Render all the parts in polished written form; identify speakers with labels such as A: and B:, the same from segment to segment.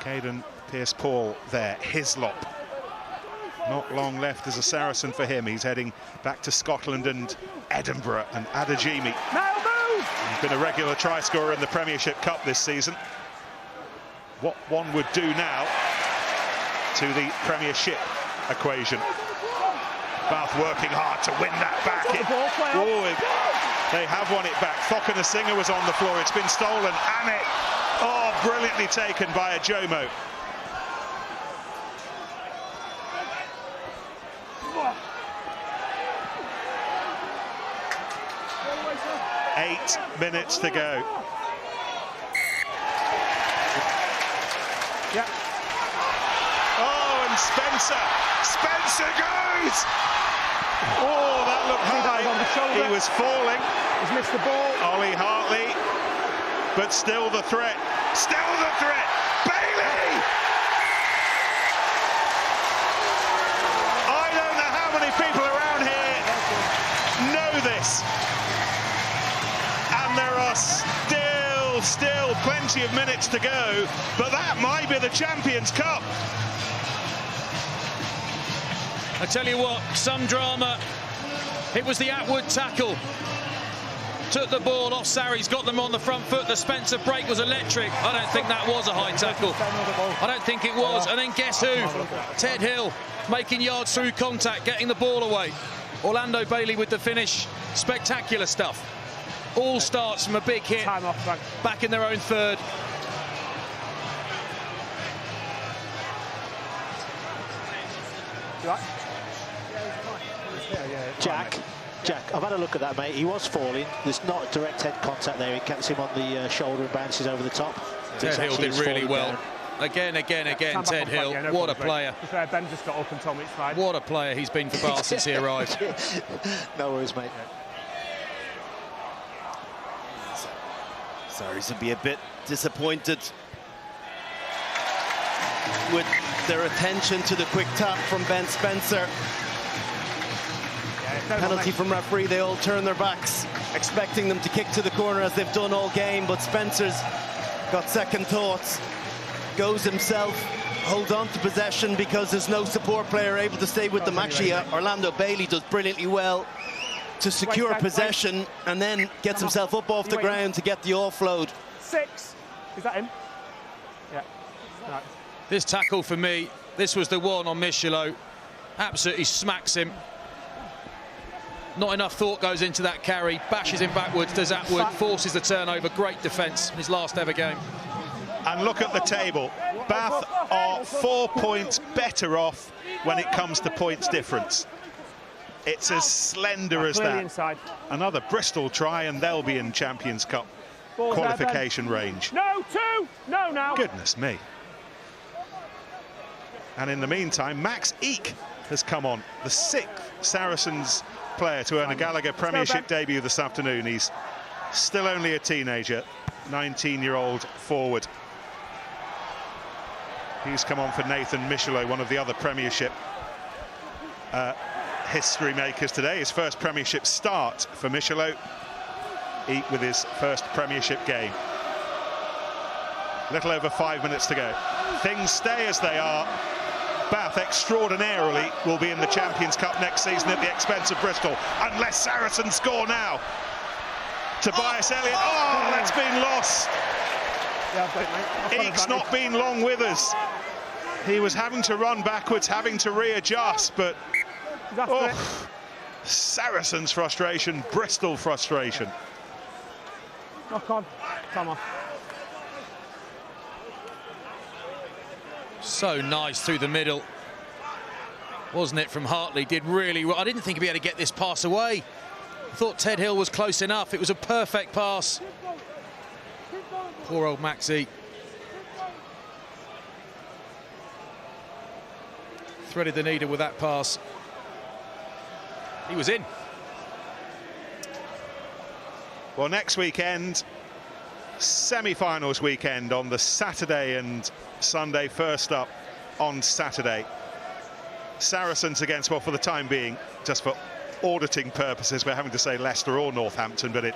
A: Caden Pearce-Paul there, Hislop. Not long left as a Saracen for him. He's heading back to Scotland and Edinburgh. And Adajimi, he's been a regular try scorer in the Premiership Cup this season. What one would do now to the Premiership equation. Bath working hard to win that back. They have won it back. Singer was on the floor. It's been stolen. Amit, brilliantly taken by a Jomo. Eight minutes to go.
B: Yeah.
A: Oh, and Spencer goes! Oh, that looked high.
B: On the shoulder.
A: He was falling.
B: He's missed the ball.
A: Ollie Hartley, but still the threat. Still the threat. Bailey! I don't know how many people around here know this. And there are still plenty of minutes to go, but that might be the Champions Cup.
C: I tell you what, some drama. It was the Atwood tackle. Took the ball off Sarries, got them on the front foot. The Spencer break was electric. I don't think that was a high tackle. I don't think it was. And then guess who? Ted Hill making yards through contact, getting the ball away. Orlando Bailey with the finish. Spectacular stuff. All starts from a big hit. Back in their own third.
D: Jack, I've had a look at that, mate. He was falling. There's not direct head contact there. He catches him on the shoulder and bounces over the top.
C: Ted Hill did really well. Down. Again, Ted Hill. What a player.
B: Ben just got up and told me it's fine.
C: What a player he's been for Bath since he arrived.
D: No worries, mate.
E: Sarries would be a bit disappointed with their attention to the quick tap from Ben Spencer. Penalty from referee. They all turn their backs, expecting them to kick to the corner as they've done all game, but Spencer's got second thoughts. Goes himself, holds on to possession because there's no support player able to stay with them. Actually, Orlando Bailey does brilliantly well to secure possession and then gets himself up off the ground to get the offload.
B: 6. Is that him? Yeah. Right.
C: This tackle for me, this was the one on Michelot. Absolutely smacks him. Not enough thought goes into that carry. Bashes him backwards, does Atwood, forces the turnover. Great defence in his last ever game.
A: And look at the table. Bath are 4 points better off when it comes to points difference. It's as slender as that.
B: Inside.
A: Another Bristol try and they'll be in Champions Cup qualification range.
B: No, 2! No, now.
A: Goodness me. And in the meantime, Max Eek has come on, the 6th Saracens player to earn a Gallagher Premiership debut this afternoon. He's still only a teenager, 19-year-old forward. He's come on for Nathan Michelot, one of the other Premiership history makers today. His first Premiership start for Michelot. Eek with his first Premiership game. Little over 5 minutes to go. Things stay as they are. Bath extraordinarily will be in the Champions Cup next season at the expense of Bristol, unless Saracens score now. Tobias Elliott, that's been lost. Eek's not been long with us. He was having to run backwards, having to readjust, but Saracens frustration, Bristol frustration.
B: Knock on, come on.
C: So nice through the middle, wasn't it, from Hartley? Did really well. I didn't think he'd be able to get this pass away. I thought Ted Hill was close enough. It was a perfect pass. Poor old Maxie. Threaded the needle with that pass. He was in.
A: Well, next weekend, semi-finals weekend on the Saturday and Sunday. First up on Saturday, Saracens against, well, for the time being, just for auditing purposes, we're having to say Leicester or Northampton, but it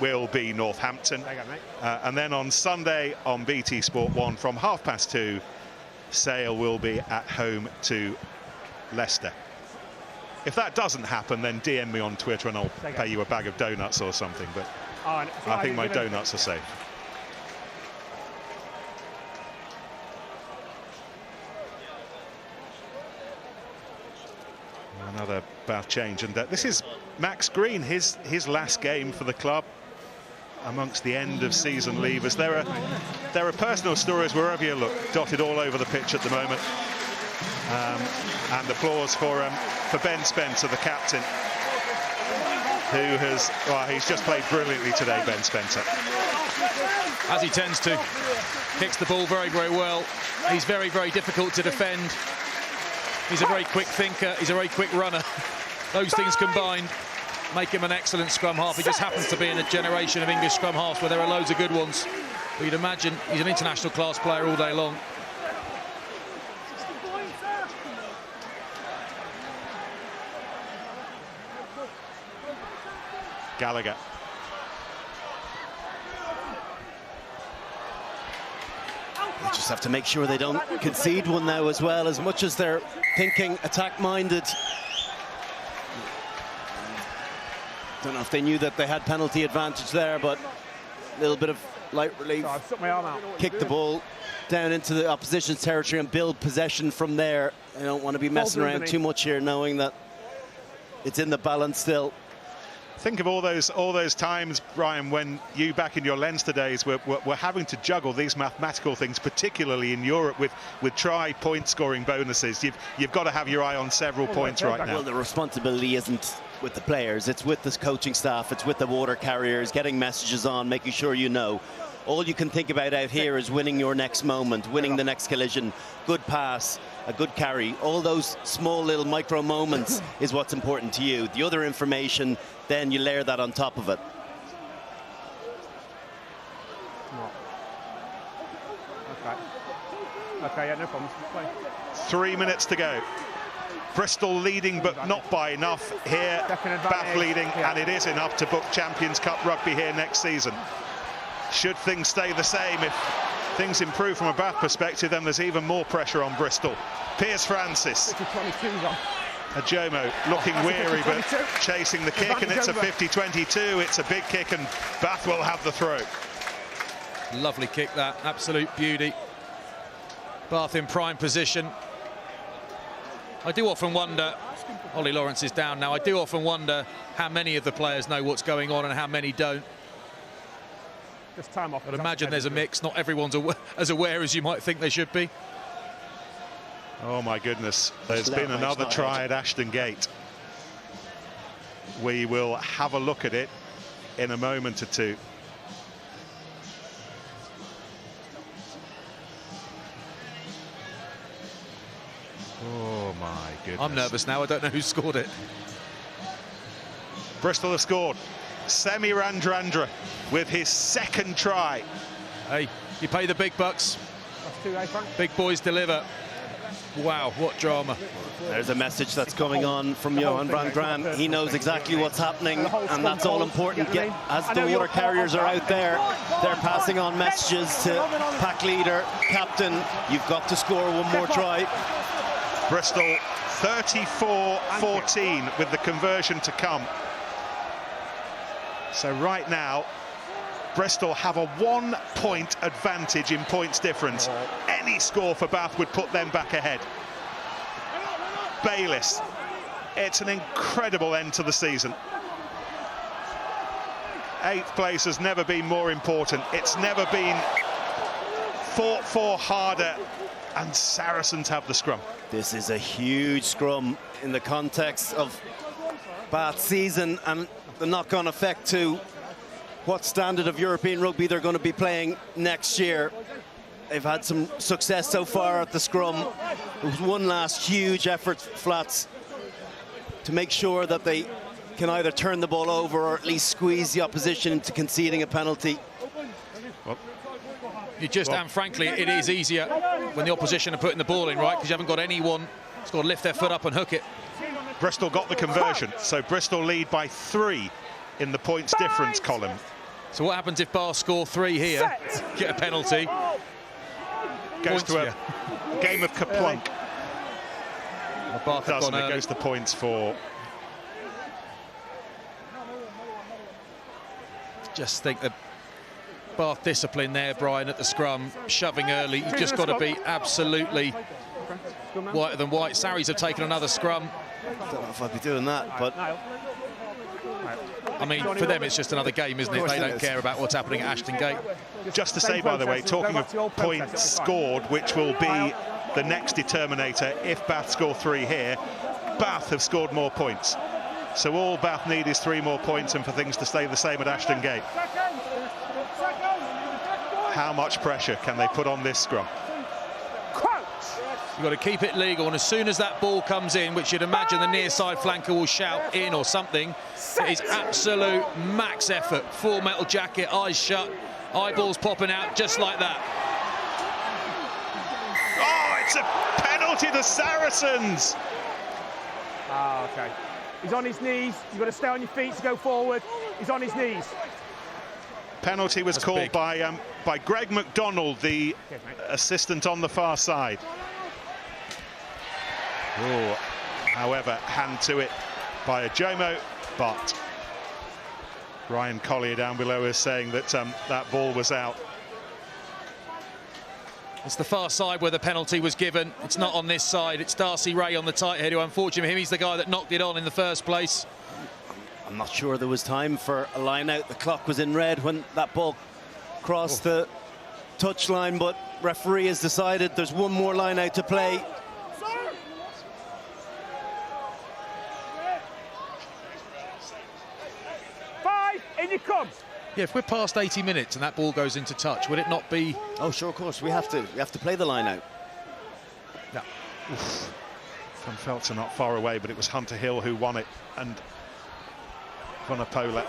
A: will be Northampton. And then on Sunday on BT Sport 1 from 2:30, Sale will be at home to Leicester. If that doesn't happen, then DM me on Twitter and I'll pay you a bag of donuts or something. But I think my donuts are safe. Another Bath change, and this is Max Green, his last game for the club amongst the end of season leavers. There are personal stories wherever you look, dotted all over the pitch at the moment. And applause for Ben Spencer, the captain, who has, well, he's just played brilliantly today, Ben Spencer.
C: As he tends to, kicks the ball very, very well. He's very, very difficult to defend. He's a very quick thinker, he's a very quick runner. Those things combined make him an excellent scrum half. He just happens to be in a generation of English scrum halves where there are loads of good ones. But you'd imagine he's an international class player all day long.
A: Gallagher.
E: They just have to make sure they don't concede one now as well, as much as they're thinking attack-minded. Don't know if they knew that they had penalty advantage there, but a little bit of light relief.
B: I've stuck my arm out.
E: Kick the ball down into the opposition's territory and build possession from there. They don't want to be messing around too much here, knowing that it's in the balance still.
A: Think of all those times, Brian, when you back in your Leinster days were having to juggle these mathematical things, particularly in Europe with point scoring bonuses. You've got to have your eye on several points right now.
E: Well, the responsibility isn't with the players, it's with the coaching staff, it's with the water carriers, getting messages on, making sure you know. All you can think about out here is winning your next moment, winning the next collision, good pass, a good carry. All those small little micro moments is what's important to you. The other information, then you layer that on top of it.
B: Okay, yeah, no problems. Play.
A: 3 minutes to go. Bristol leading, but not by enough here. Bath leading, and it is enough to book Champions Cup rugby here next season. Should things stay the same, if things improve from a Bath perspective, then there's even more pressure on Bristol. Piers Francis. Ajomo looking weary, but chasing the kick, and it's a 50-22. It's a big kick, and Bath will have the throw.
C: Lovely kick, that. Absolute beauty. Bath in prime position. I do often wonder, Ollie Lawrence is down now, I do often wonder how many of the players know what's going on and how many don't.
B: Just time off.
C: I'd imagine there's a mix. Not everyone's as aware as you might think they should be.
A: Oh my goodness, there's been another try at Ashton Gate. We will have a look at it in a moment or two. Oh my goodness.
C: I'm nervous now, I don't know who scored it.
A: Bristol have scored. Semi Randrandra with his second try.
C: Hey, you pay the big bucks. Big boys deliver. Wow, what drama.
E: There's a message that's coming on from Johan van Gran. He knows exactly what's happening, and that's all important. As the water carriers are out there, they're passing on messages to pack leader, captain, you've got to score one more try.
A: Bristol 34-14 with the conversion to come. So right now, Bristol have a 1 point advantage in points difference. Any score for Bath would put them back ahead. Bayliss, it's an incredible end to the season. 8th place has never been more important. It's never been fought for harder, and Saracens have the scrum.
E: This is a huge scrum in the context of Bath's season and the knock-on effect to what standard of European rugby they're going to be playing next year. They've had some success so far at the scrum. It was one last huge effort, Flats, to make sure that they can either turn the ball over or at least squeeze the opposition into conceding a penalty.
C: And frankly, it is easier when the opposition are putting the ball in, right? Because you haven't got anyone who's got to lift their foot up and hook it.
A: Bristol got the conversion, so Bristol lead by 3 in the points difference column.
C: So what happens if Bath score 3 here?
B: Set.
C: Get a penalty.
A: Goes to a game of Kaplunk.
C: Bath have gone
A: It
C: early.
A: goes to points for...
C: Just think that Bath discipline there, Brian, at the scrum, shoving early. You've just got to be absolutely whiter than white. Sarries have taken another scrum.
E: I don't know if I'd be doing that, but...
C: I mean, for them, it's just another game, isn't it? They don't care about what's happening at Ashton Gate.
A: Just to say, by the way, talking of points scored, which will be the next determinator, if Bath score 3 here, Bath have scored more points. So all Bath need is 3 more points and for things to stay the same at Ashton Gate. How much pressure can they put on this scrum?
C: You've got to keep it legal, and as soon as that ball comes in, which you'd imagine the near side flanker will shout in or something, it is absolute max effort. Full metal jacket, eyes shut, eyeballs popping out, just like that.
A: Oh, it's a penalty, the Saracens!
B: Ah, okay. He's on his knees. You've got to stay on your feet to go forward. He's on his knees.
A: Penalty was called by Greg McDonald, the assistant on the far side. Oh, however, hand to it by a Jomo, but Ryan Collier down below is saying that that ball was out.
C: It's the far side where the penalty was given. It's not on this side. It's Darcy Ray on the tight head, who unfortunately for him, he's the guy that knocked it on in the first place.
E: I'm not sure there was time for a line out. The clock was in red when that ball crossed the touchline, but referee has decided there's one more line out to play.
B: In you come.
C: Yeah, if we're past 80 minutes and that ball goes into touch, would it not be...
E: Oh, sure, of course. We have to play the line out.
C: Yeah.
A: Van Velt's not far away, but it was Hunter Hill who won it, and Vunipola.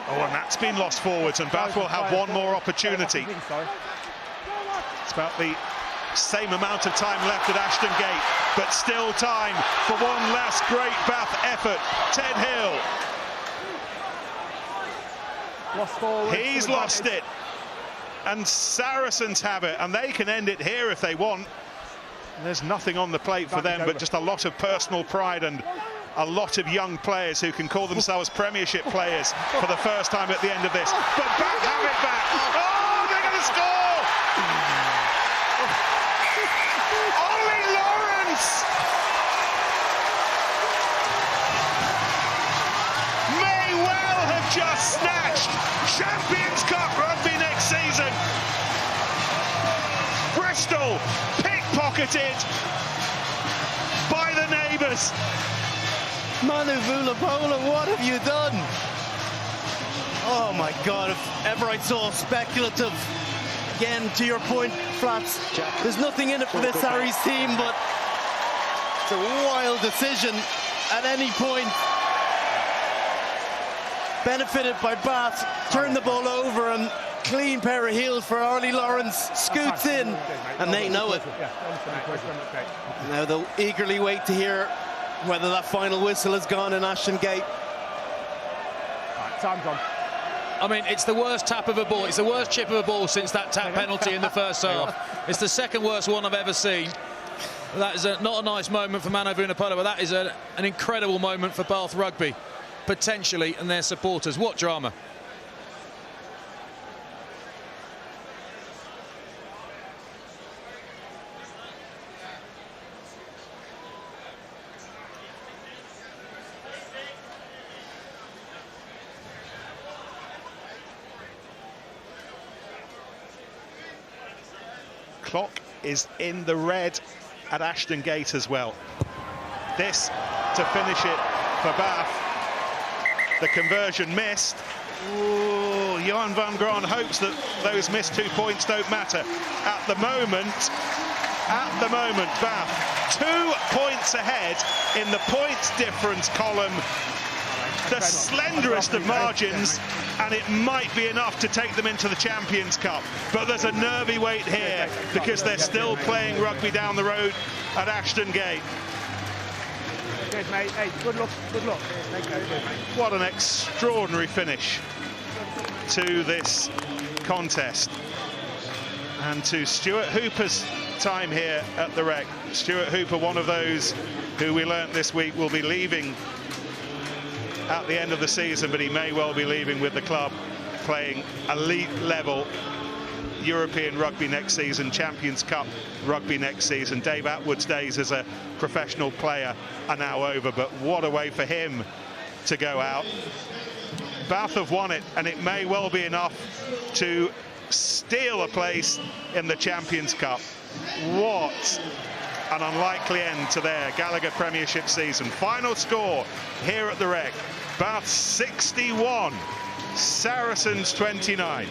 A: Oh, and that's been lost forwards, and Bath will have one more opportunity. It's about the same amount of time left at Ashton Gate, but still time for one last great Bath effort. Ted Hill. He's lost it, and Saracens have it, and they can end it here if they want. There's nothing on the plate for them, but just a lot of personal pride and a lot of young players who can call themselves Premiership players for the first time at the end of this. But Bath have it back. Oh, they're going to score! Ollie Lawrence! May well have just snatched Champions Cup rugby next season. Bristol pickpocketed by the neighbours.
E: Manu Vunipola, what have you done? Oh my God, if ever I saw speculative, again, to your point, Flats, there's nothing in it for this Sarries team, but it's a wild decision at any point. Benefited by Bath, turned the ball over, and clean pair of heels for Ollie Lawrence, scoots in, and they know it. Now they'll eagerly wait to hear whether that final whistle has gone in Ashton Gate.
B: Time's on.
C: I mean, it's the worst tap of a ball. It's the worst chip of a ball since that tap penalty in the first half. It's the second worst one I've ever seen. That is not a nice moment for Manu Vunipola, but that is an incredible moment for Bath Rugby, potentially, and their supporters. What drama.
A: Clock is in the red at Ashton Gate as well. This to finish it for Bath. The conversion missed. Ooh, Johan van Graan hopes that those missed 2 points don't matter. At the moment, Bath 2 points ahead in the points difference column. The slenderest of margins, and it might be enough to take them into the Champions Cup. But there's a nervy wait here because they're still playing rugby down the road at Ashton Gate.
B: Good, mate. Hey, good luck. Good luck.
A: What an extraordinary finish to this contest. And to Stuart Hooper's time here at the Rec. Stuart Hooper, one of those who we learnt this week will be leaving at the end of the season, but he may well be leaving with the club, playing elite level European rugby next season, Champions Cup rugby next season. Dave Atwood's days as a professional player are now over, but what a way for him to go out. Bath have won it, and it may well be enough to steal a place in the Champions Cup. What an unlikely end to their Gallagher Premiership season. Final score here at the Rec: Bath 61, Saracens 29.